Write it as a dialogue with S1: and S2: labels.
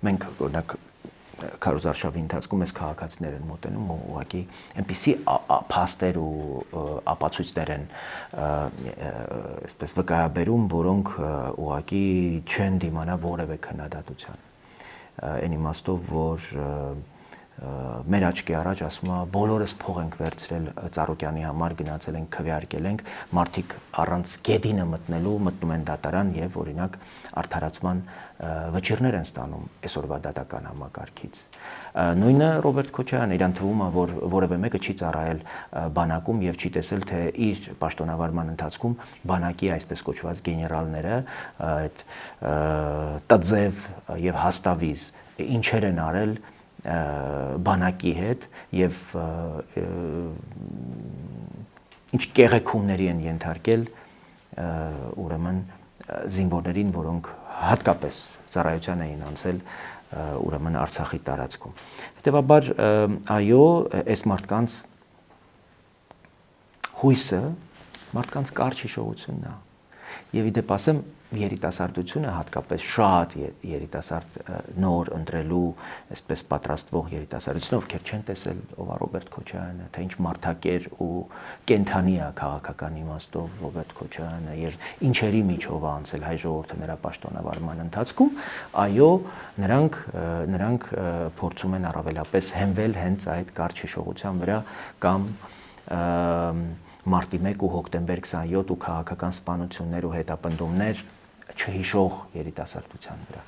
S1: մենք օրինակ Քարոզ արշավի ընթացքում այս քաղաքացիներ են մոտենում ու ուղղակի այնպիսի փաստեր ու ապացույցներ են այսպես վկայաբերում, որոնք ուղղակի չեն դիմանա որևէ քննադատության։ Այն իմաստով, որ մեր աչքի առաջ ասում է բոլորս փող ենք վերցրել Ծառուկյանի համար, գնացել ենք քվեարկել ենք, մարդիկ առանց գեդինը մտնելու մտնում են դատարան եւ օրինակ արդարացման վճիռներ են ստանում այսօրվա դատական համակարգից։ Նույնը Ռոբերտ Քոչարյանը, իրան թվում է, որ որևէ մեկը չի ծառայել բանակում եւ չի տեսել, թե իր պաշտոնավարման ընթացքում բանակի այսպես կոչված գեներալները, այդ Տձև եւ Հաստավիզ ինչեր են արել բանակի հետ եւ ինչ կեղեքումների են ենթարկել ուրեմն զինվորներին, որոնք հատկապես ծառայության էին անցել ուրեմն Արցախի տարածքում։ Հետևաբար այո, այս մարդկանց հույսը մարդկանց կարճ հիշողությունն է։ Եվ իդեպ ասեմ, երիտասարդությունը հատկապես շատ երիտասարդ նոր ընտրելու այսպես պատրաստվող երիտասարդությունը, ովքեր չեն տեսել ով է Ռոբերտ Քոչարյանը, թե ինչ մարդակեր ու կենթանի է քաղաքական իմաստով Ռոբերտ Քոչարյանը եւ ինչերի միջով է անցել հայ ժողովուրդը նրա պաշտոնավարման ընթացքում, այո, նրանք փորձում են առավելապես հենվել հենց այդ կարճ հիշողության վրա կամ մարտի 1 ու հոկտեմբեր 27 ու քաղաքական սպանություններ ու հետապնդումներ չհիշող երիտասարդության վրա։